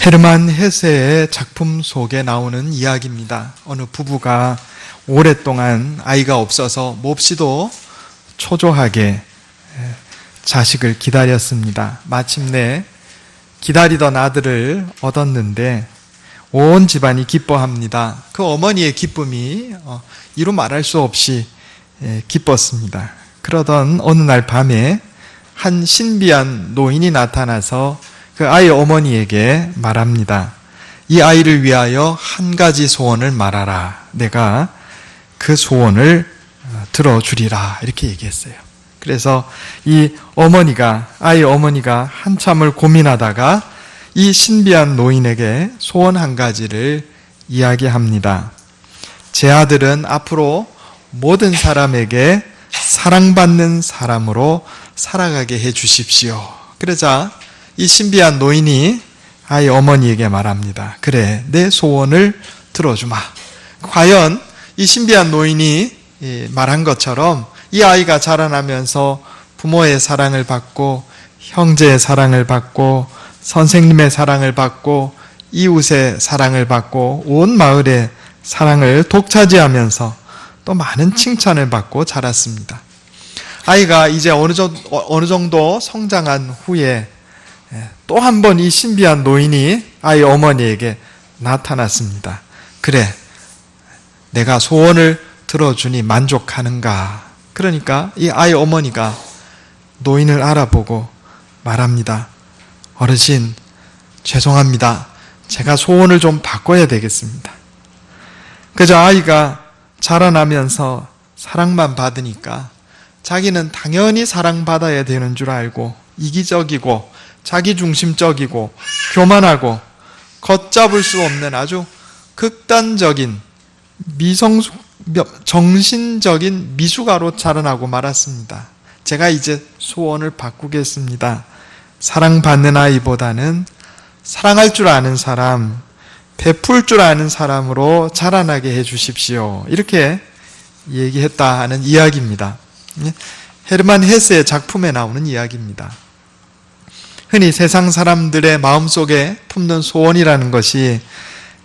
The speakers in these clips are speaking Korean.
헤르만 헤세의 작품 속에 나오는 이야기입니다. 어느 부부가 오랫동안 아이가 없어서 몹시도 초조하게 자식을 기다렸습니다. 마침내 기다리던 아들을 얻었는데 온 집안이 기뻐합니다. 그 어머니의 기쁨이 이루 말할 수 없이 기뻤습니다. 그러던 어느 날 밤에 한 신비한 노인이 나타나서 그 아이 어머니에게 말합니다. 이 아이를 위하여 한 가지 소원을 말하라. 내가 그 소원을 들어주리라. 이렇게 얘기했어요. 그래서 이 어머니가, 아이 어머니가 한참을 고민하다가 이 신비한 노인에게 소원 한 가지를 이야기합니다. 제 아들은 앞으로 모든 사람에게 사랑받는 사람으로 살아가게 해 주십시오. 그러자 이 신비한 노인이 아이 어머니에게 말합니다. 그래, 내 소원을 들어주마. 과연 이 신비한 노인이 말한 것처럼 이 아이가 자라나면서 부모의 사랑을 받고 형제의 사랑을 받고 선생님의 사랑을 받고 이웃의 사랑을 받고 온 마을의 사랑을 독차지하면서 또 많은 칭찬을 받고 자랐습니다. 아이가 이제 어느 정도 성장한 후에 또 한 번 이 신비한 노인이 아이 어머니에게 나타났습니다. 그래, 내가 소원을 들어주니 만족하는가? 그러니까 이 아이 어머니가 노인을 알아보고 말합니다. 어르신, 죄송합니다. 제가 소원을 좀 바꿔야 되겠습니다. 그저 아이가 자라나면서 사랑만 받으니까 자기는 당연히 사랑받아야 되는 줄 알고 이기적이고 자기중심적이고 교만하고 걷잡을 수 없는 아주 극단적인 정신적인 미숙아로 자라나고 말았습니다. 제가 이제 소원을 바꾸겠습니다. 사랑받는 아이보다는 사랑할 줄 아는 사람, 베풀 줄 아는 사람으로 자라나게 해 주십시오. 이렇게 얘기했다 하는 이야기입니다. 헤르만 헤세의 작품에 나오는 이야기입니다. 흔히 세상 사람들의 마음속에 품는 소원이라는 것이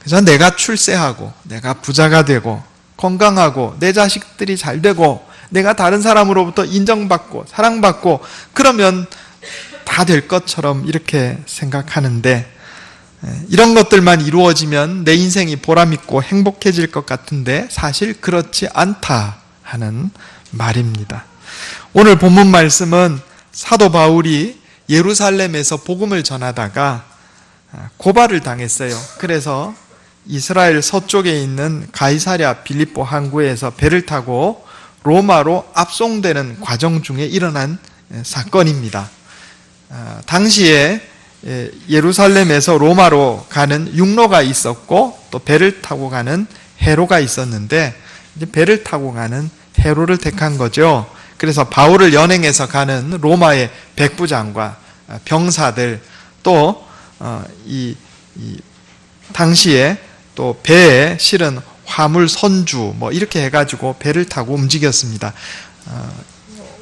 그저 내가 출세하고 내가 부자가 되고 건강하고 내 자식들이 잘 되고 내가 다른 사람으로부터 인정받고 사랑받고 그러면 다 될 것처럼 이렇게 생각하는데 이런 것들만 이루어지면 내 인생이 보람있고 행복해질 것 같은데 사실 그렇지 않다 하는 말입니다. 오늘 본문 말씀은 사도 바울이 예루살렘에서 복음을 전하다가 고발을 당했어요. 그래서 이스라엘 서쪽에 있는 가이사랴 빌립보 항구에서 배를 타고 로마로 압송되는 과정 중에 일어난 사건입니다. 당시에 예루살렘에서 로마로 가는 육로가 있었고 또 배를 타고 가는 해로가 있었는데 이제 배를 타고 가는 해로를 택한 거죠. 그래서 바울을 연행해서 가는 로마의 백부장과 병사들 또 당시에 또 배에 실은 화물 선주 이렇게 해가지고 배를 타고 움직였습니다.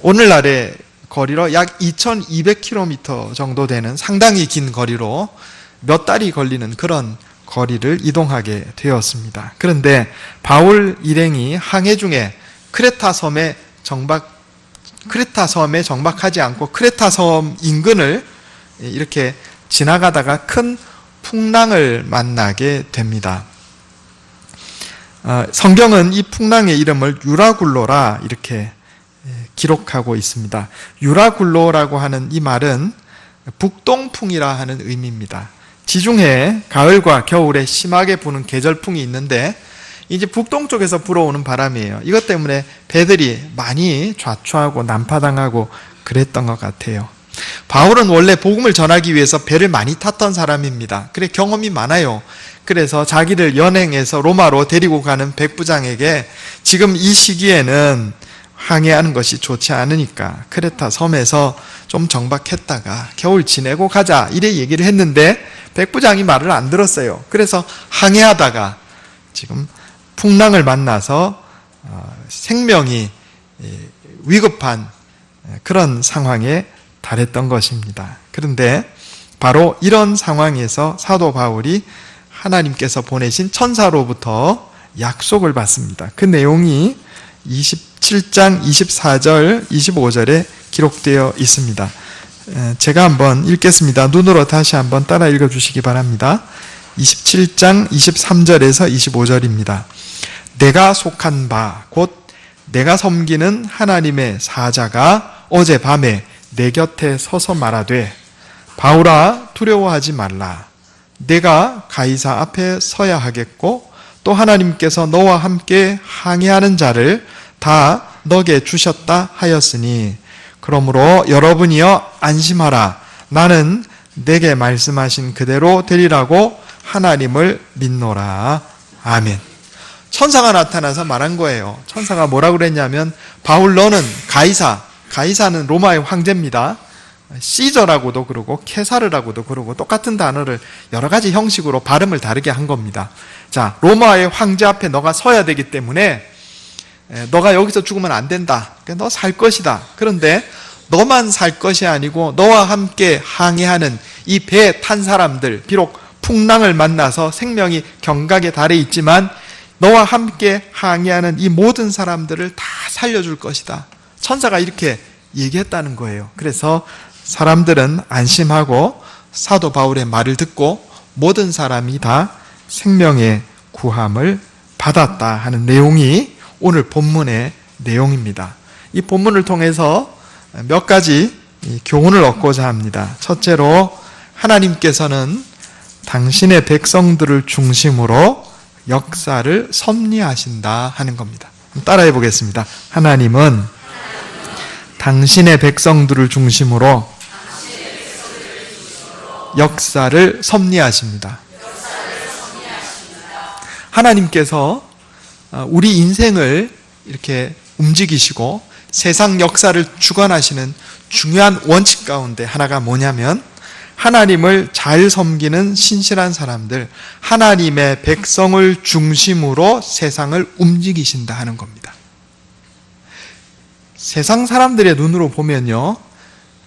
오늘날의 거리로 약 2200km 정도 되는 상당히 긴 거리로 몇 달이 걸리는 그런 거리를 이동하게 되었습니다. 그런데 바울 일행이 항해 중에 크레타 섬에 정박하지 않고 크레타 섬 인근을 이렇게 지나가다가 큰 풍랑을 만나게 됩니다. 성경은 이 풍랑의 이름을 유라굴로라 이렇게 기록하고 있습니다. 유라굴로라고 하는 이 말은 북동풍이라 하는 의미입니다. 지중해 가을과 겨울에 심하게 부는 계절풍이 있는데 이제 북동쪽에서 불어오는 바람이에요. 이것 때문에 배들이 많이 좌초하고 난파당하고 그랬던 것 같아요. 바울은 원래 복음을 전하기 위해서 배를 많이 탔던 사람입니다. 그래 경험이 많아요. 그래서 자기를 연행해서 로마로 데리고 가는 백부장에게 지금 이 시기에는 항해하는 것이 좋지 않으니까 크레타 섬에서 좀 정박했다가 겨울 지내고 가자 이래 얘기를 했는데 백부장이 말을 안 들었어요. 그래서 항해하다가 지금 풍랑을 만나서 생명이 위급한 그런 상황에 달했던 것입니다. 그런데 바로 이런 상황에서 사도 바울이 하나님께서 보내신 천사로부터 약속을 받습니다. 그 내용이 27장 24절, 25절에 기록되어 있습니다. 제가 한번 읽겠습니다. 눈으로 다시 한번 따라 읽어주시기 바랍니다. 27장 23절에서 25절입니다. 내가 속한 바, 곧 내가 섬기는 하나님의 사자가 어젯밤에 내 곁에 서서 말하되 바울아 두려워하지 말라. 내가 가이사 앞에 서야 하겠고 또 하나님께서 너와 함께 항해하는 자를 다 너게 주셨다 하였으니 그러므로 여러분이여 안심하라. 나는 내게 말씀하신 그대로 되리라고 하나님을 믿노라. 아멘. 천사가 나타나서 말한 거예요. 천사가 뭐라고 그랬냐면 바울 너는 가이사는 로마의 황제입니다. 시저라고도 그러고 케사르라고도 그러고 똑같은 단어를 여러 가지 형식으로 발음을 다르게 한 겁니다. 자, 로마의 황제 앞에 너가 서야 되기 때문에 너가 여기서 죽으면 안 된다. 너 살 것이다. 그런데 너만 살 것이 아니고 너와 함께 항해하는 이 배에 탄 사람들, 비록 풍랑을 만나서 생명이 경각에 달해 있지만 너와 함께 항해하는 이 모든 사람들을 다 살려줄 것이다. 천사가 이렇게 얘기했다는 거예요. 그래서 사람들은 안심하고 사도 바울의 말을 듣고 모든 사람이 다 생명의 구함을 받았다 하는 내용이 오늘 본문의 내용입니다. 이 본문을 통해서 몇 가지 교훈을 얻고자 합니다. 첫째로 하나님께서는 당신의 백성들을 중심으로 역사를 섭리하신다 하는 겁니다. 따라해 보겠습니다. 하나님은 당신의 백성들을 중심으로 역사를 섭리하십니다. 하나님께서 우리 인생을 이렇게 움직이시고 세상 역사를 주관하시는 중요한 원칙 가운데 하나가 뭐냐면 하나님을 잘 섬기는 신실한 사람들, 하나님의 백성을 중심으로 세상을 움직이신다 하는 겁니다. 세상 사람들의 눈으로 보면요,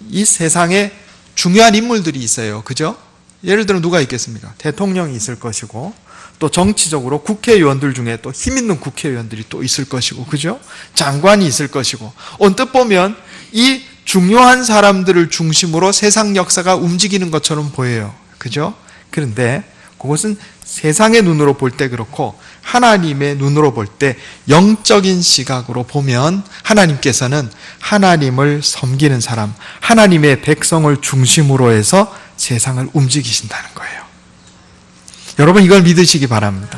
이 세상에 중요한 인물들이 있어요. 그죠? 예를 들어 누가 있겠습니까? 대통령이 있을 것이고, 또 정치적으로 국회의원들 중에 또 힘 있는 국회의원들이 또 있을 것이고, 그죠? 장관이 있을 것이고, 언뜻 보면 이 중요한 사람들을 중심으로 세상 역사가 움직이는 것처럼 보여요. 그죠? 그런데 그것은 세상의 눈으로 볼 때 그렇고 하나님의 눈으로 볼 때 영적인 시각으로 보면 하나님께서는 하나님을 섬기는 사람, 하나님의 백성을 중심으로 해서 세상을 움직이신다는 거예요. 여러분 이걸 믿으시기 바랍니다.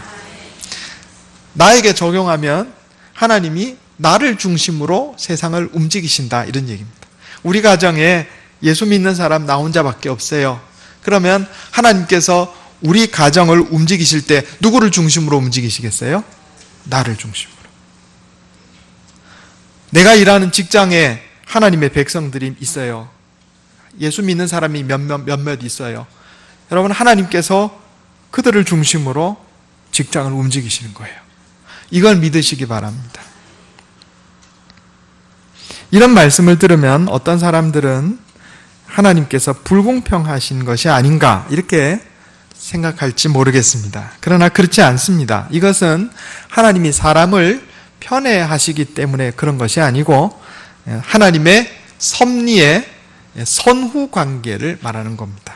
나에게 적용하면 하나님이 나를 중심으로 세상을 움직이신다 이런 얘기입니다. 우리 가정에 예수 믿는 사람 나 혼자밖에 없어요. 그러면 하나님께서 우리 가정을 움직이실 때 누구를 중심으로 움직이시겠어요? 나를 중심으로. 내가 일하는 직장에 하나님의 백성들이 있어요. 예수 믿는 사람이 몇몇 있어요. 여러분 하나님께서 그들을 중심으로 직장을 움직이시는 거예요. 이걸 믿으시기 바랍니다. 이런 말씀을 들으면 어떤 사람들은 하나님께서 불공평하신 것이 아닌가 이렇게 생각할지 모르겠습니다. 그러나 그렇지 않습니다. 이것은 하나님이 사람을 편애하시기 때문에 그런 것이 아니고 하나님의 섭리의 선후 관계를 말하는 겁니다.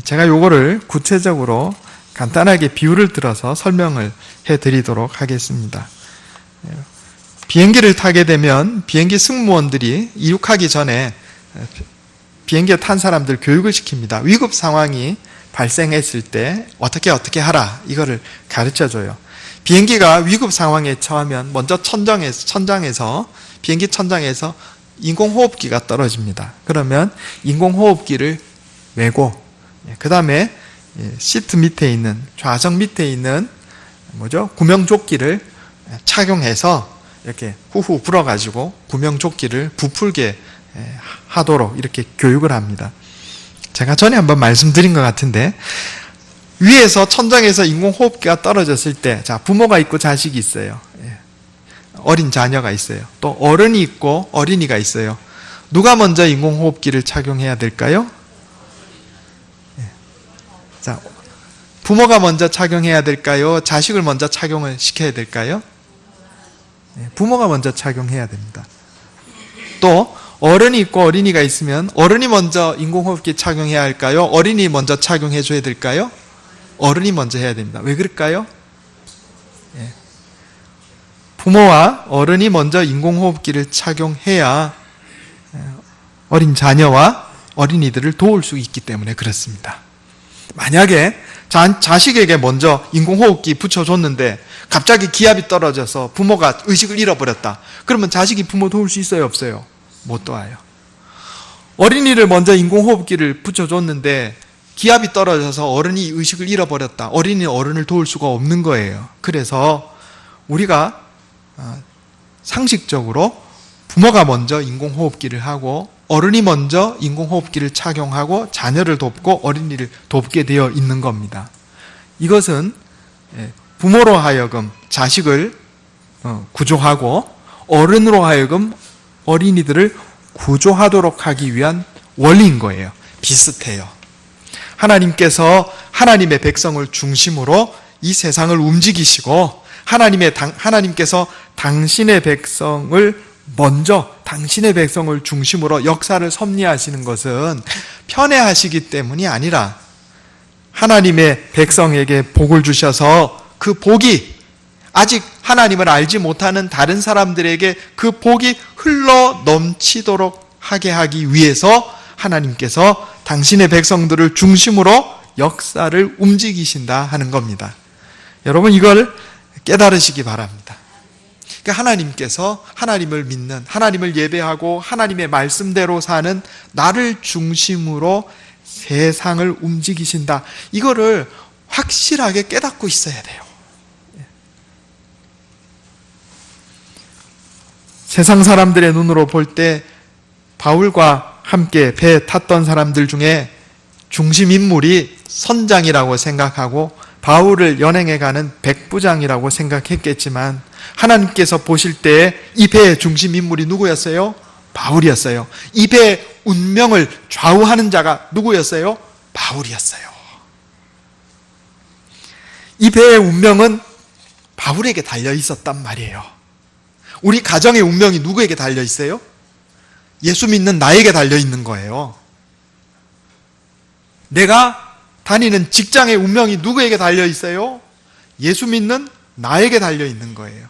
제가 요거를 구체적으로 간단하게 비유를 들어서 설명을 해드리도록 하겠습니다. 비행기를 타게 되면 비행기 승무원들이 이륙하기 전에 비행기에 탄 사람들 교육을 시킵니다. 위급 상황이 발생했을 때 어떻게 하라 이거를 가르쳐줘요. 비행기가 위급 상황에 처하면 먼저 비행기 천장에서 인공호흡기가 떨어집니다. 그러면 인공호흡기를 메고 그 다음에 시트 밑에 있는 좌석 밑에 있는 구명조끼를 착용해서 이렇게 후후 불어가지고 구명조끼를 부풀게 하도록 이렇게 교육을 합니다. 제가 전에 한번 말씀드린 것 같은데 위에서 천장에서 인공호흡기가 떨어졌을 때 자, 부모가 있고 자식이 있어요. 어린 자녀가 있어요. 또 어른이 있고 어린이가 있어요. 누가 먼저 인공호흡기를 착용해야 될까요? 자, 부모가 먼저 착용해야 될까요? 자식을 먼저 착용을 시켜야 될까요? 부모가 먼저 착용해야 됩니다. 또 어른이 있고 어린이가 있으면 어른이 먼저 인공호흡기 착용해야 할까요? 어린이 먼저 착용해 줘야 될까요? 어른이 먼저 해야 됩니다. 왜 그럴까요? 부모와 어른이 먼저 인공호흡기를 착용해야 어린 자녀와 어린이들을 도울 수 있기 때문에 그렇습니다. 만약에 자식에게 먼저 인공호흡기 붙여줬는데 갑자기 기압이 떨어져서 부모가 의식을 잃어버렸다. 그러면 자식이 부모 도울 수 있어요? 없어요? 못 도와요. 어린이를 먼저 인공호흡기를 붙여줬는데 기압이 떨어져서 어른이 의식을 잃어버렸다. 어린이는 어른을 도울 수가 없는 거예요. 그래서 우리가 상식적으로 부모가 먼저 인공호흡기를 하고 어른이 먼저 인공호흡기를 착용하고 자녀를 돕고 어린이를 돕게 되어 있는 겁니다. 이것은 부모로 하여금 자식을 구조하고 어른으로 하여금 어린이들을 구조하도록 하기 위한 원리인 거예요. 비슷해요. 하나님께서 하나님의 백성을 중심으로 이 세상을 움직이시고 하나님께서 당신의 백성을 먼저 당신의 백성을 중심으로 역사를 섭리하시는 것은 편애하시기 때문이 아니라 하나님의 백성에게 복을 주셔서 그 복이 아직 하나님을 알지 못하는 다른 사람들에게 그 복이 흘러 넘치도록 하게 하기 위해서 하나님께서 당신의 백성들을 중심으로 역사를 움직이신다 하는 겁니다. 여러분 이걸 깨달으시기 바랍니다. 그러니까 하나님께서 하나님을 믿는, 하나님을 예배하고 하나님의 말씀대로 사는 나를 중심으로 세상을 움직이신다. 이거를 확실하게 깨닫고 있어야 돼요. 세상 사람들의 눈으로 볼 때 바울과 함께 배에 탔던 사람들 중에 중심 인물이 선장이라고 생각하고 바울을 연행해가는 백부장이라고 생각했겠지만 하나님께서 보실 때 이 배의 중심 인물이 누구였어요? 바울이었어요. 이 배의 운명을 좌우하는 자가 누구였어요? 바울이었어요. 이 배의 운명은 바울에게 달려 있었단 말이에요. 우리 가정의 운명이 누구에게 달려 있어요? 예수 믿는 나에게 달려 있는 거예요. 내가 다니는 직장의 운명이 누구에게 달려 있어요? 예수 믿는 나에게 달려 있는 거예요.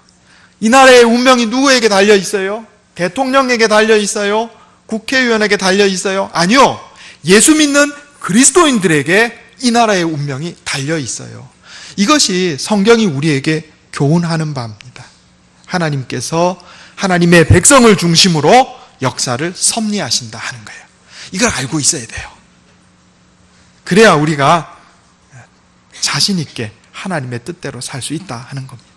이 나라의 운명이 누구에게 달려 있어요? 대통령에게 달려 있어요? 국회의원에게 달려 있어요? 아니요. 예수 믿는 그리스도인들에게 이 나라의 운명이 달려 있어요. 이것이 성경이 우리에게 교훈하는 바입니다. 하나님께서 하나님의 백성을 중심으로 역사를 섭리하신다 하는 거예요. 이걸 알고 있어야 돼요. 그래야 우리가 자신 있게 하나님의 뜻대로 살 수 있다 하는 겁니다.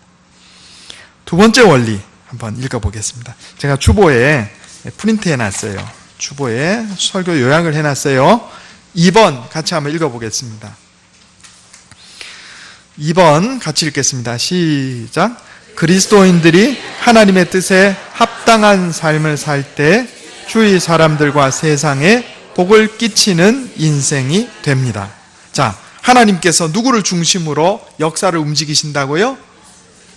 두 번째 원리 한번 읽어보겠습니다. 제가 주보에 프린트 해놨어요. 주보에 설교 요약을 해놨어요. 2번 같이 한번 읽어보겠습니다. 2번 같이 읽겠습니다. 시작. 그리스도인들이 하나님의 뜻에 합당한 삶을 살 때 주위 사람들과 세상에 복을 끼치는 인생이 됩니다. 자, 하나님께서 누구를 중심으로 역사를 움직이신다고요?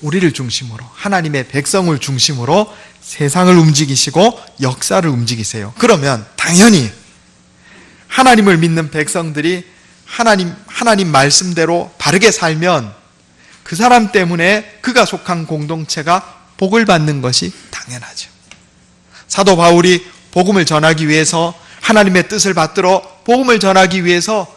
우리를 중심으로, 하나님의 백성을 중심으로 세상을 움직이시고 역사를 움직이세요. 그러면 당연히 하나님을 믿는 백성들이 하나님 말씀대로 바르게 살면 그 사람 때문에 그가 속한 공동체가 복을 받는 것이 당연하죠. 사도 바울이 복음을 전하기 위해서 하나님의 뜻을 받들어 복음을 전하기 위해서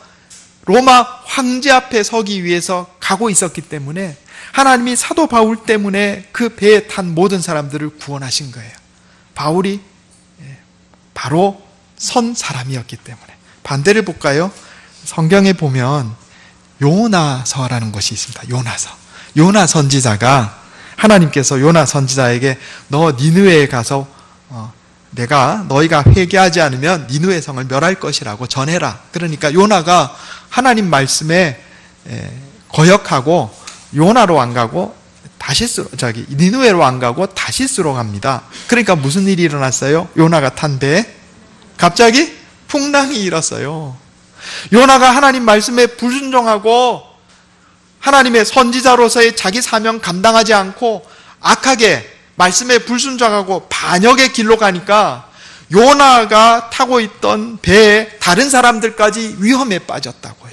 로마 황제 앞에 서기 위해서 가고 있었기 때문에 하나님이 사도 바울 때문에 그 배에 탄 모든 사람들을 구원하신 거예요. 바울이 바로 선 사람이었기 때문에. 반대를 볼까요? 성경에 보면 요나서라는 것이 있습니다. 요나 선지자가 하나님께서 요나 선지자에게 너 니느웨에 가서 너희가 회개하지 않으면 니느웨 성을 멸할 것이라고 전해라. 그러니까 요나가 하나님 말씀에 거역하고 요나로 안 가고 니느웨로 안 가고 다시스로 갑니다. 그러니까 무슨 일이 일어났어요? 요나가 탄 배에 갑자기 풍랑이 일었어요. 요나가 하나님 말씀에 불순종하고 하나님의 선지자로서의 자기 사명 감당하지 않고 악하게 말씀에 불순종하고 반역의 길로 가니까 요나가 타고 있던 배에 다른 사람들까지 위험에 빠졌다고요.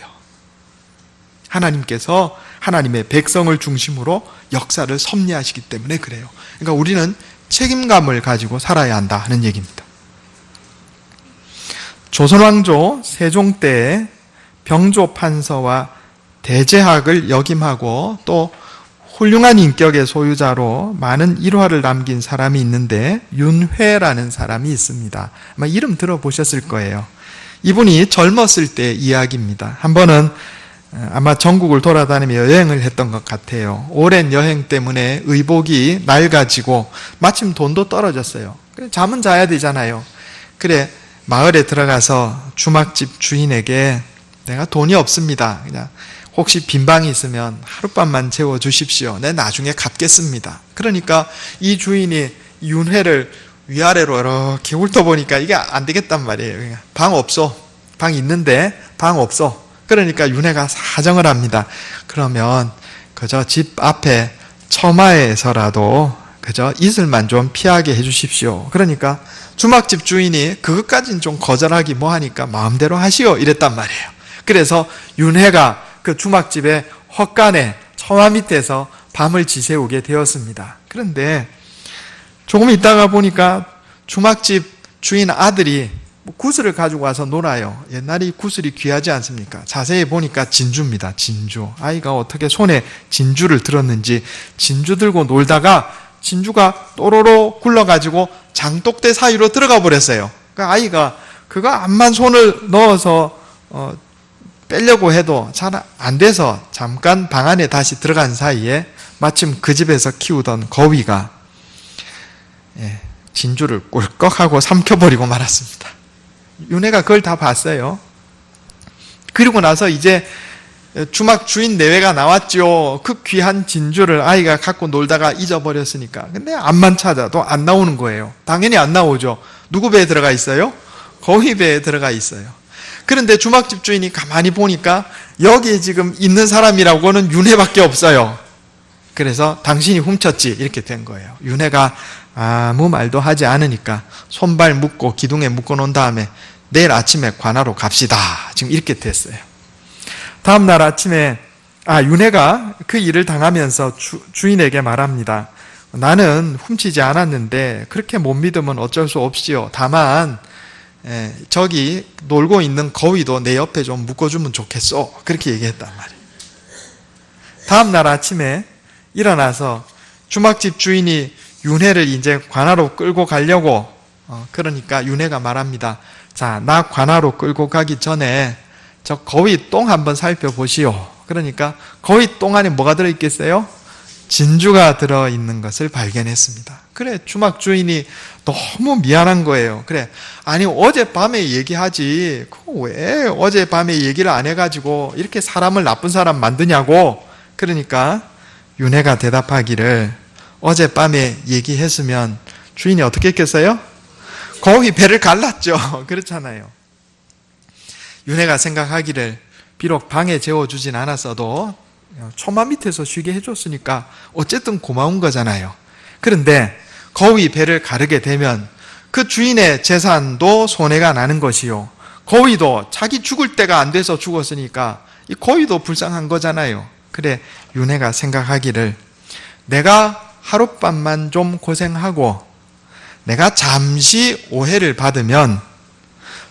하나님께서 하나님의 백성을 중심으로 역사를 섭리하시기 때문에 그래요. 그러니까 우리는 책임감을 가지고 살아야 한다 하는 얘기입니다. 조선왕조 세종 때에 병조 판서와 대제학을 역임하고 또 훌륭한 인격의 소유자로 많은 일화를 남긴 사람이 있는데 윤회라는 사람이 있습니다. 아마 이름 들어보셨을 거예요. 이분이 젊었을 때 이야기입니다. 한 번은 아마 전국을 돌아다니며 여행을 했던 것 같아요. 오랜 여행 때문에 의복이 낡아지고 마침 돈도 떨어졌어요. 그래, 잠은 자야 되잖아요. 그래 마을에 들어가서 주막집 주인에게 내가 돈이 없습니다. 그냥 혹시 빈 방이 있으면 하룻밤만 재워주십시오. 내 나중에 갚겠습니다. 그러니까 이 주인이 윤회를 위아래로 이렇게 훑어보니까 이게 안 되겠단 말이에요. 방 없어. 방 있는데 방 없어. 그러니까 윤회가 사정을 합니다. 그러면 그저 집 앞에 처마에서라도 그저 이슬만 좀 피하게 해주십시오. 그러니까 주막집 주인이 그것까지는 좀 거절하기 뭐하니까 마음대로 하시오 이랬단 말이에요. 그래서 윤회가 그 주막집의 헛간에 처마 밑에서 밤을 지새우게 되었습니다. 그런데 조금 있다가 보니까 주막집 주인 아들이 구슬을 가지고 와서 놀아요. 옛날에 이 구슬이 귀하지 않습니까? 자세히 보니까 진주입니다. 진주. 아이가 어떻게 손에 진주를 들었는지 진주 들고 놀다가 진주가 또로로 굴러가지고 장독대 사이로 들어가 버렸어요. 그러니까 아이가 그거 암만 손을 넣어서 빼려고 해도 잘 안 돼서 잠깐 방 안에 다시 들어간 사이에 마침 그 집에서 키우던 거위가 진주를 꿀꺽하고 삼켜버리고 말았습니다. 윤회가 그걸 다 봤어요. 그리고 나서 이제 주막 주인 내외가 나왔죠. 그 귀한 진주를 아이가 갖고 놀다가 잊어버렸으니까. 근데 암만 찾아도 안 나오는 거예요. 당연히 안 나오죠. 누구 배에 들어가 있어요? 거위 배에 들어가 있어요. 그런데 주막집 주인이 가만히 보니까 여기에 지금 있는 사람이라고는 윤회밖에 없어요. 그래서 당신이 훔쳤지 이렇게 된 거예요. 윤회가 아무 말도 하지 않으니까 손발 묶고 기둥에 묶어 놓은 다음에 내일 아침에 관하로 갑시다. 지금 이렇게 됐어요. 다음 날 아침에 윤회가 그 일을 당하면서 주인에게 말합니다. 나는 훔치지 않았는데 그렇게 못 믿으면 어쩔 수 없지요. 다만 저기 놀고 있는 거위도 내 옆에 좀 묶어주면 좋겠어. 그렇게 얘기했단 말이에요. 다음 날 아침에 일어나서 주막집 주인이 윤회를 이제 관하로 끌고 가려고 그러니까 윤회가 말합니다. 자, 나 관하로 끌고 가기 전에 저 거위 똥 한번 살펴보시오. 그러니까 거위 똥 안에 뭐가 들어있겠어요? 진주가 들어있는 것을 발견했습니다. 그래, 주막 주인이 너무 미안한 거예요. 그래, 아니 어젯밤에 얘기하지 왜 어젯밤에 얘기를 안 해가지고 이렇게 사람을 나쁜 사람 만드냐고. 그러니까 윤회가 대답하기를 어젯밤에 얘기했으면 주인이 어떻게 했겠어요? 거위 배를 갈랐죠. 그렇잖아요. 윤회가 생각하기를 비록 방에 재워주진 않았어도 처마 밑에서 쉬게 해줬으니까 어쨌든 고마운 거잖아요. 그런데 거위 배를 가르게 되면 그 주인의 재산도 손해가 나는 것이요. 거위도 자기 죽을 때가 안 돼서 죽었으니까 이 거위도 불쌍한 거잖아요. 그래, 윤회가 생각하기를 내가 하룻밤만 좀 고생하고 내가 잠시 오해를 받으면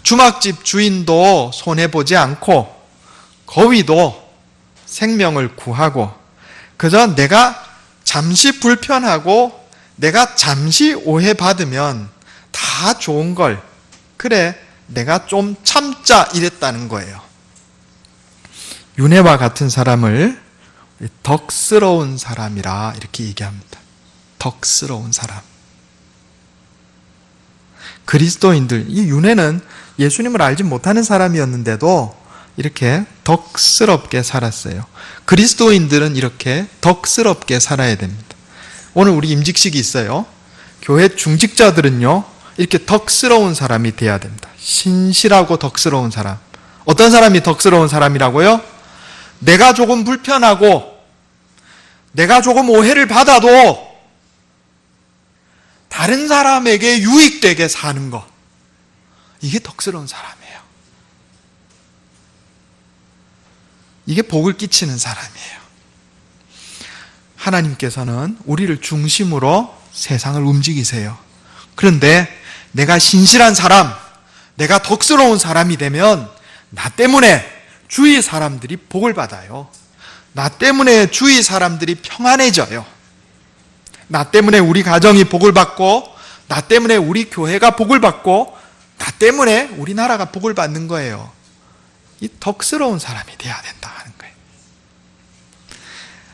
주막집 주인도 손해보지 않고 거위도 생명을 구하고 그저 내가 잠시 불편하고 내가 잠시 오해받으면 다 좋은 걸 그래 내가 좀 참자 이랬다는 거예요. 윤회와 같은 사람을 덕스러운 사람이라 이렇게 얘기합니다. 덕스러운 사람. 그리스도인들, 이 윤회는 예수님을 알지 못하는 사람이었는데도 이렇게 덕스럽게 살았어요. 그리스도인들은 이렇게 덕스럽게 살아야 됩니다. 오늘 우리 임직식이 있어요. 교회 중직자들은요, 이렇게 덕스러운 사람이 돼야 됩니다. 신실하고 덕스러운 사람. 어떤 사람이 덕스러운 사람이라고요? 내가 조금 불편하고 내가 조금 오해를 받아도 다른 사람에게 유익되게 사는 것. 이게 덕스러운 사람이에요. 이게 복을 끼치는 사람이에요. 하나님께서는 우리를 중심으로 세상을 움직이세요. 그런데 내가 신실한 사람, 내가 덕스러운 사람이 되면 나 때문에 주위 사람들이 복을 받아요. 나 때문에 주위 사람들이 평안해져요. 나 때문에 우리 가정이 복을 받고, 나 때문에 우리 교회가 복을 받고, 나 때문에 우리나라가 복을 받는 거예요. 이 덕스러운 사람이 돼야 된다 하는 거예요.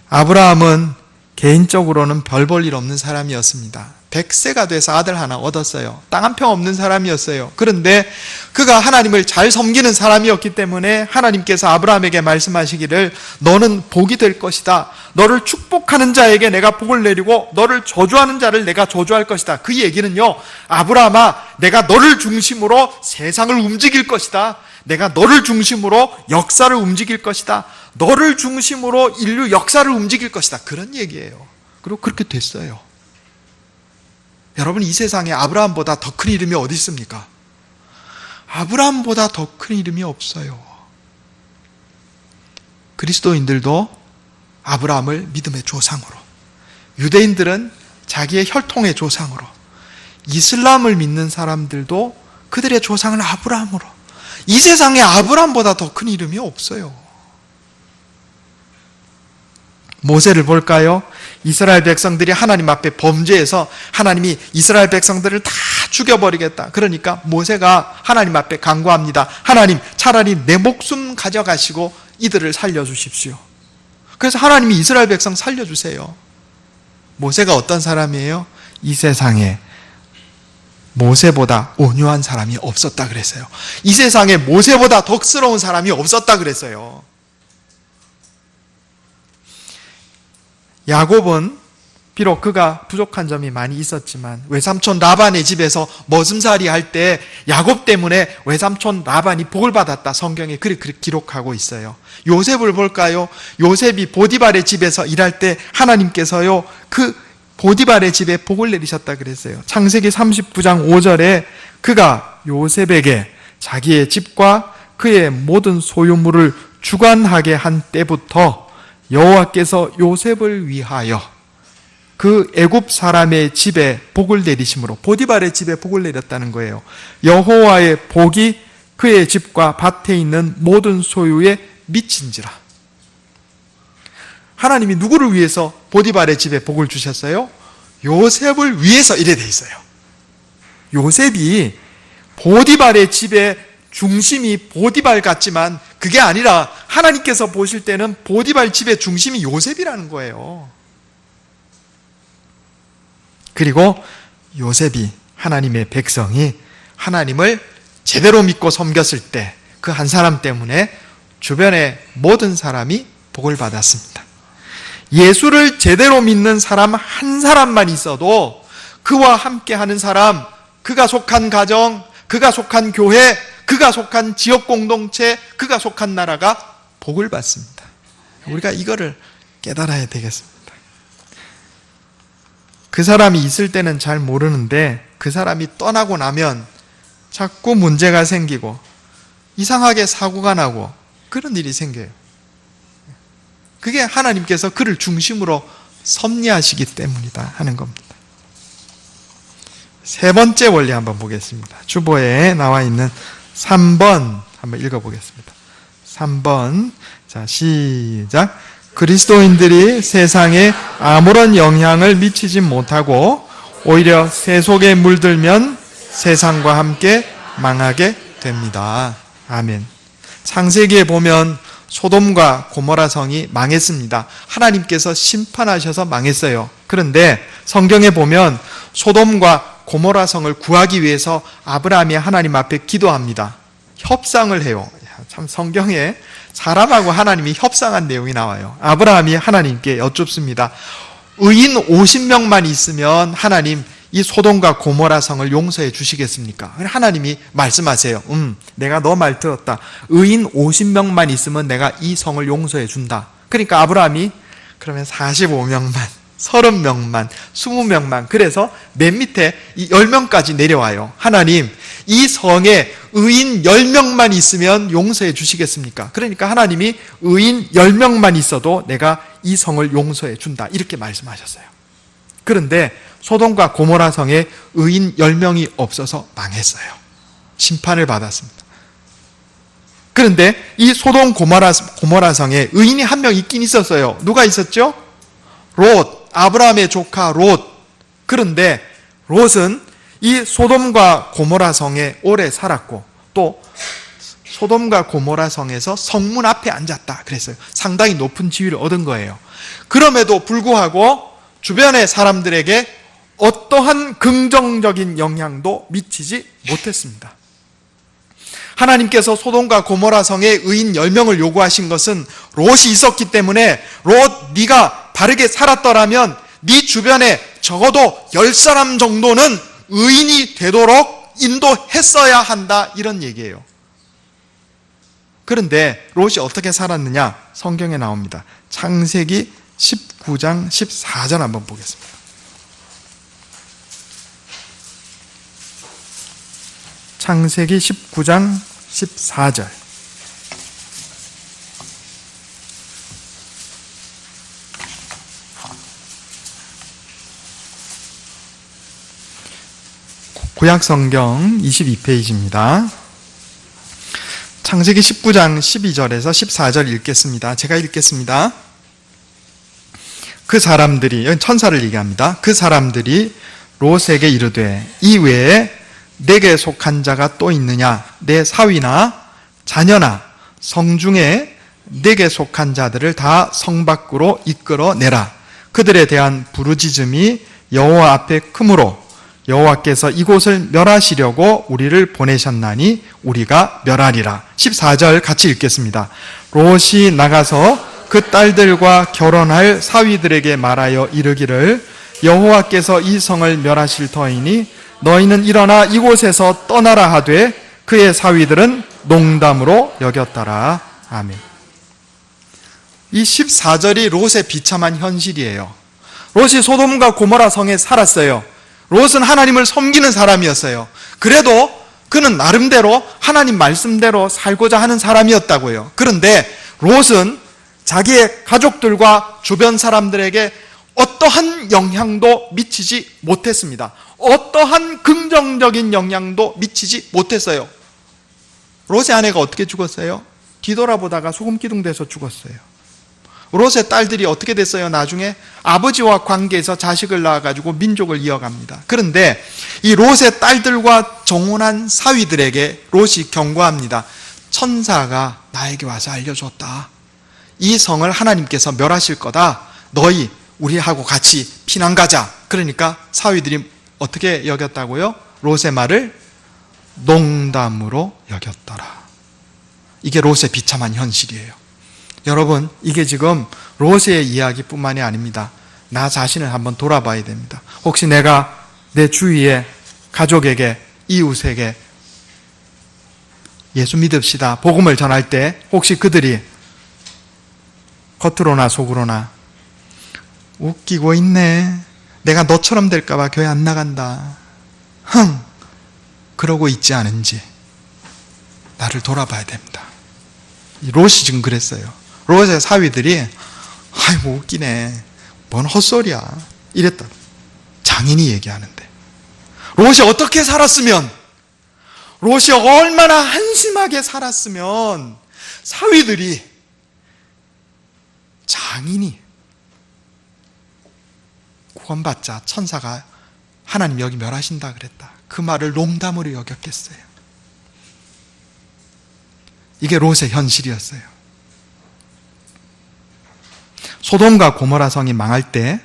아브라함은 개인적으로는 별 볼 일 없는 사람이었습니다. 100세가 돼서 아들 하나 얻었어요. 땅 한 평 없는 사람이었어요. 그런데 그가 하나님을 잘 섬기는 사람이었기 때문에 하나님께서 아브라함에게 말씀하시기를 너는 복이 될 것이다. 너를 축복하는 자에게 내가 복을 내리고 너를 저주하는 자를 내가 저주할 것이다. 그 얘기는요, 아브라함아, 내가 너를 중심으로 세상을 움직일 것이다. 내가 너를 중심으로 역사를 움직일 것이다. 너를 중심으로 인류 역사를 움직일 것이다. 그런 얘기예요. 그리고 그렇게 됐어요. 여러분, 이 세상에 아브라함보다 더 큰 이름이 어디 있습니까? 아브라함보다 더 큰 이름이 없어요. 그리스도인들도 아브라함을 믿음의 조상으로, 유대인들은 자기의 혈통의 조상으로, 이슬람을 믿는 사람들도 그들의 조상을 아브라함으로, 이 세상에 아브라함보다 더 큰 이름이 없어요. 모세를 볼까요? 이스라엘 백성들이 하나님 앞에 범죄해서 하나님이 이스라엘 백성들을 다 죽여버리겠다. 그러니까 모세가 하나님 앞에 간구합니다. 하나님, 차라리 내 목숨 가져가시고 이들을 살려주십시오. 그래서 하나님이 이스라엘 백성 살려주세요. 모세가 어떤 사람이에요? 이 세상에 모세보다 온유한 사람이 없었다 그랬어요. 이 세상에 모세보다 덕스러운 사람이 없었다 그랬어요. 야곱은 비록 그가 부족한 점이 많이 있었지만 외삼촌 라반의 집에서 머슴살이 할 때 야곱 때문에 외삼촌 라반이 복을 받았다. 성경에 그렇게 기록하고 있어요. 요셉을 볼까요? 요셉이 보디발의 집에서 일할 때 하나님께서요, 그 보디발의 집에 복을 내리셨다 그랬어요. 창세기 39장 5절에 그가 요셉에게 자기의 집과 그의 모든 소유물을 주관하게 한 때부터 여호와께서 요셉을 위하여 그 애굽 사람의 집에 복을 내리심으로, 보디발의 집에 복을 내렸다는 거예요. 여호와의 복이 그의 집과 밭에 있는 모든 소유에 미친지라. 하나님이 누구를 위해서 보디발의 집에 복을 주셨어요? 요셉을 위해서. 이래 돼 있어요. 요셉이 보디발의 집에 중심이 보디발 같지만 그게 아니라 하나님께서 보실 때는 보디발 집의 중심이 요셉이라는 거예요. 그리고 요셉이, 하나님의 백성이 하나님을 제대로 믿고 섬겼을 때 그 한 사람 때문에 주변의 모든 사람이 복을 받았습니다. 예수를 제대로 믿는 사람 한 사람만 있어도 그와 함께 하는 사람, 그가 속한 가정, 그가 속한 교회, 그가 속한 지역 공동체, 그가 속한 나라가 복을 받습니다. 우리가 이거를 깨달아야 되겠습니다. 그 사람이 있을 때는 잘 모르는데 그 사람이 떠나고 나면 자꾸 문제가 생기고 이상하게 사고가 나고 그런 일이 생겨요. 그게 하나님께서 그를 중심으로 섭리하시기 때문이다 하는 겁니다. 세 번째 원리 한번 보겠습니다. 주보에 나와 있는 3번 한번 읽어보겠습니다. 3번. 자, 시작. 그리스도인들이 세상에 아무런 영향을 미치지 못하고 오히려 세 속에 물들면 세상과 함께 망하게 됩니다. 아멘. 창세기에 보면 소돔과 고모라 성이 망했습니다. 하나님께서 심판하셔서 망했어요. 그런데 성경에 보면 소돔과 고모라 성을 구하기 위해서 아브라함이 하나님 앞에 기도합니다. 협상을 해요. 참 성경에 사람하고 하나님이 협상한 내용이 나와요. 아브라함이 하나님께 여쭙습니다. 의인 50명만 있으면 하나님 이 소돔과 고모라 성을 용서해 주시겠습니까? 하나님이 말씀하세요. 내가 너 말 들었다. 의인 50명만 있으면 내가 이 성을 용서해 준다. 그러니까 아브라함이 그러면 45명만, 30명만, 20명만, 그래서 맨 밑에 이 10명까지 내려와요. 하나님, 이 성에 의인 10명만 있으면 용서해 주시겠습니까? 그러니까 하나님이 의인 10명만 있어도 내가 이 성을 용서해 준다. 이렇게 말씀하셨어요. 그런데 소돔과 고모라 성에 의인 10명이 없어서 망했어요. 심판을 받았습니다. 그런데 이 소돔 고모라 성에 의인이 한 명 있긴 있었어요. 누가 있었죠? 롯, 아브라함의 조카 롯. 그런데 롯은 이 소돔과 고모라 성에 오래 살았고 또 소돔과 고모라 성에서 성문 앞에 앉았다 그랬어요. 상당히 높은 지위를 얻은 거예요. 그럼에도 불구하고 주변의 사람들에게 어떠한 긍정적인 영향도 미치지 못했습니다. 하나님께서 소돔과 고모라 성에 의인 10명을 요구하신 것은 롯이 있었기 때문에 롯, 네가 바르게 살았더라면 네 주변에 적어도 10사람 정도는 의인이 되도록 인도했어야 한다, 이런 얘기예요. 그런데 롯이 어떻게 살았느냐? 성경에 나옵니다. 창세기 19장 14절 한번 보겠습니다. 창세기 19장 14절. 구약성경 22페이지입니다. 창세기 19장 12절에서 14절 읽겠습니다. 제가 읽겠습니다. 그 사람들이, 여기 천사를 얘기합니다. 그 사람들이 롯에게 이르되 이 외에 내게 속한 자가 또 있느냐? 내 사위나 자녀나 성중에 내게 속한 자들을 다 성 밖으로 이끌어내라. 그들에 대한 부르짖음이 여호와 앞에 크므로 여호와께서 이곳을 멸하시려고 우리를 보내셨나니 우리가 멸하리라. 14절 같이 읽겠습니다. 롯이 나가서 그 딸들과 결혼할 사위들에게 말하여 이르기를 여호와께서 이 성을 멸하실 터이니 너희는 일어나 이곳에서 떠나라 하되 그의 사위들은 농담으로 여겼더라. 아멘. 이 14절이 롯의 비참한 현실이에요. 롯이 소돔과 고모라 성에 살았어요. 롯은 하나님을 섬기는 사람이었어요. 그래도 그는 나름대로 하나님 말씀대로 살고자 하는 사람이었다고요. 그런데 롯은 자기의 가족들과 주변 사람들에게 어떠한 영향도 미치지 못했습니다. 어떠한 긍정적인 영향도 미치지 못했어요. 롯의 아내가 어떻게 죽었어요? 뒤돌아보다가 소금기둥 돼서 죽었어요. 롯의 딸들이 어떻게 됐어요? 나중에 아버지와 관계에서 자식을 낳아가지고 민족을 이어갑니다. 그런데 이 롯의 딸들과 정혼한 사위들에게 롯이 경고합니다. 천사가 나에게 와서 알려줬다. 이 성을 하나님께서 멸하실 거다. 너희 우리하고 같이 피난 가자. 그러니까 사위들이 어떻게 여겼다고요? 롯의 말을 농담으로 여겼더라. 이게 롯의 비참한 현실이에요. 여러분, 이게 지금 롯의 이야기뿐만이 아닙니다. 나 자신을 한번 돌아봐야 됩니다. 혹시 내가 내 주위에 가족에게, 이웃에게 예수 믿읍시다, 복음을 전할 때 혹시 그들이 겉으로나 속으로나 웃기고 있네, 내가 너처럼 될까봐 교회 안 나간다, 그러고 있지 않은지 나를 돌아봐야 됩니다. 롯이 지금 그랬어요. 롯의 사위들이 아이고 웃기네, 뭔 헛소리야 이랬다. 장인이 얘기하는데 롯이 어떻게 살았으면, 롯이 얼마나 한심하게 살았으면 사위들이, 장인이 구원받자 천사가 하나님 여기 멸하신다 그랬다, 그 말을 농담으로 여겼겠어요. 이게 롯의 현실이었어요. 소돔과 고모라 성이 망할 때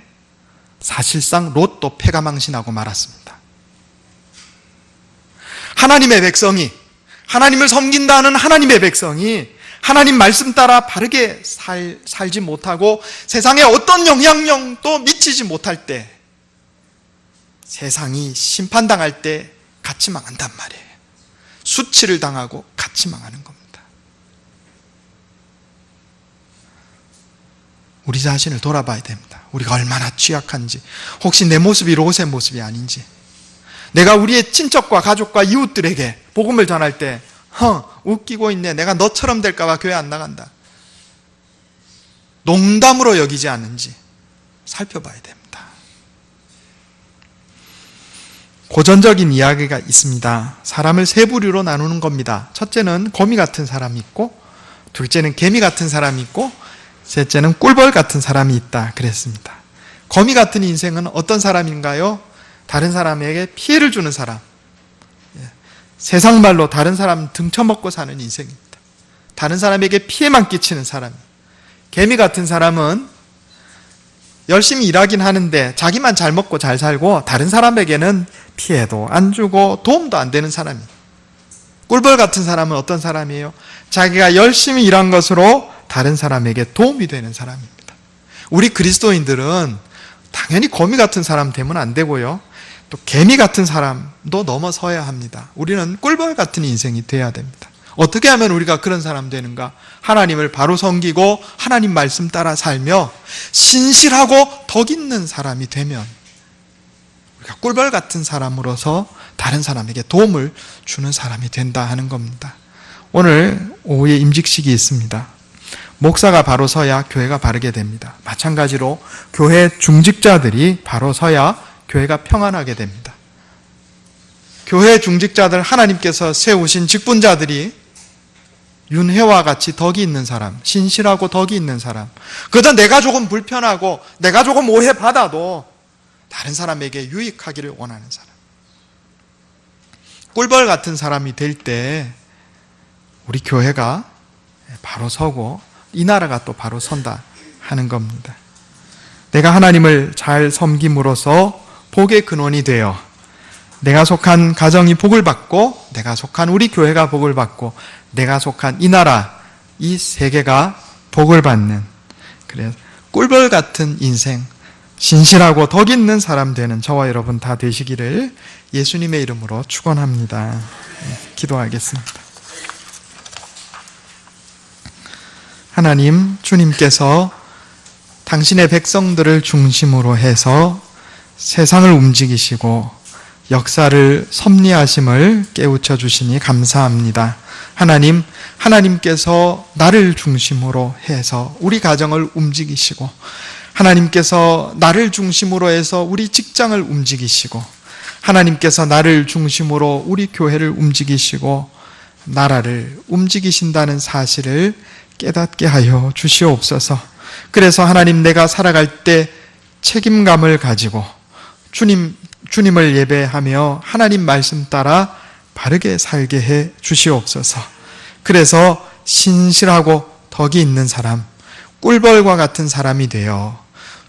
사실상 롯도 패가망신하고 말았습니다. 하나님의 백성이, 하나님을 섬긴다는 하나님의 백성이 하나님 말씀 따라 바르게 살지 못하고 세상에 어떤 영향력도 미치지 못할 때 세상이 심판당할 때 같이 망한단 말이에요. 수치를 당하고 같이 망하는 겁니다. 우리 자신을 돌아봐야 됩니다. 우리가 얼마나 취약한지, 혹시 내 모습이 롯의 모습이 아닌지, 내가 우리의 친척과 가족과 이웃들에게 복음을 전할 때 웃기고 있네, 내가 너처럼 될까 봐 교회 안 나간다, 농담으로 여기지 않는지 살펴봐야 됩니다. 고전적인 이야기가 있습니다. 사람을 세 부류로 나누는 겁니다. 첫째는 거미 같은 사람이 있고, 둘째는 개미 같은 사람이 있고, 셋째는 꿀벌 같은 사람이 있다 그랬습니다. 거미 같은 인생은 어떤 사람인가요? 다른 사람에게 피해를 주는 사람, 세상 말로 다른 사람 등쳐먹고 사는 인생입니다. 다른 사람에게 피해만 끼치는 사람. 개미 같은 사람은 열심히 일하긴 하는데 자기만 잘 먹고 잘 살고 다른 사람에게는 피해도 안 주고 도움도 안 되는 사람이에요. 꿀벌 같은 사람은 어떤 사람이에요? 자기가 열심히 일한 것으로 다른 사람에게 도움이 되는 사람입니다. 우리 그리스도인들은 당연히 거미 같은 사람 되면 안 되고요, 또 개미 같은 사람도 넘어서야 합니다. 우리는 꿀벌 같은 인생이 돼야 됩니다. 어떻게 하면 우리가 그런 사람 되는가? 하나님을 바로 섬기고 하나님 말씀 따라 살며 신실하고 덕 있는 사람이 되면 우리가 꿀벌 같은 사람으로서 다른 사람에게 도움을 주는 사람이 된다 하는 겁니다. 오늘 오후에 임직식이 있습니다. 목사가 바로 서야 교회가 바르게 됩니다. 마찬가지로 교회 중직자들이 바로 서야 교회가 평안하게 됩니다. 교회 중직자들, 하나님께서 세우신 직분자들이 윤회와 같이 덕이 있는 사람, 신실하고 덕이 있는 사람, 그러다 내가 조금 불편하고 내가 조금 오해받아도 다른 사람에게 유익하기를 원하는 사람, 꿀벌 같은 사람이 될 때 우리 교회가 바로 서고 이 나라가 또 바로 선다 하는 겁니다. 내가 하나님을 잘 섬김으로써 복의 근원이 되어 내가 속한 가정이 복을 받고, 내가 속한 우리 교회가 복을 받고, 내가 속한 이 나라, 이 세계가 복을 받는, 그래서 꿀벌 같은 인생, 신실하고 덕 있는 사람 되는 저와 여러분 다 되시기를 예수님의 이름으로 축원합니다. 기도하겠습니다. 하나님, 주님께서 당신의 백성들을 중심으로 해서 세상을 움직이시고 역사를 섭리하심을 깨우쳐 주시니 감사합니다. 하나님, 하나님께서 나를 중심으로 해서 우리 가정을 움직이시고, 하나님께서 나를 중심으로 해서 우리 직장을 움직이시고, 하나님께서 나를 중심으로 우리 교회를 움직이시고 나라를 움직이신다는 사실을 깨닫게 하여 주시옵소서. 그래서 하나님, 내가 살아갈 때 책임감을 가지고 주님을 예배하며 하나님 말씀 따라 바르게 살게 해 주시옵소서. 그래서 신실하고 덕이 있는 사람, 꿀벌과 같은 사람이 되어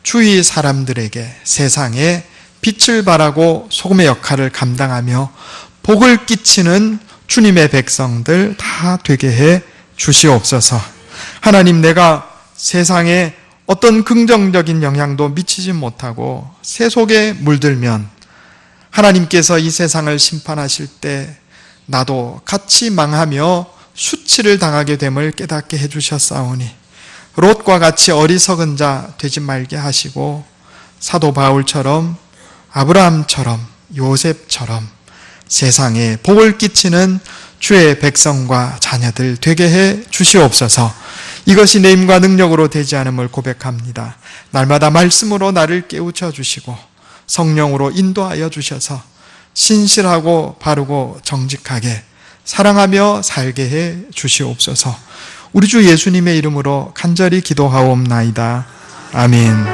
주위 사람들에게 세상에 빛을 발하고 소금의 역할을 감당하며 복을 끼치는 주님의 백성들 다 되게 해 주시옵소서. 하나님, 내가 세상에 어떤 긍정적인 영향도 미치지 못하고 세속에 물들면 하나님께서 이 세상을 심판하실 때 나도 같이 망하며 수치를 당하게 됨을 깨닫게 해주셨사오니 롯과 같이 어리석은 자 되지 말게 하시고 사도 바울처럼, 아브라함처럼, 요셉처럼 세상에 복을 끼치는 주의 백성과 자녀들 되게 해 주시옵소서. 이것이 내 힘과 능력으로 되지 않음을 고백합니다. 날마다 말씀으로 나를 깨우쳐 주시고 성령으로 인도하여 주셔서 신실하고 바르고 정직하게 사랑하며 살게 해 주시옵소서. 우리 주 예수님의 이름으로 간절히 기도하옵나이다. 아멘.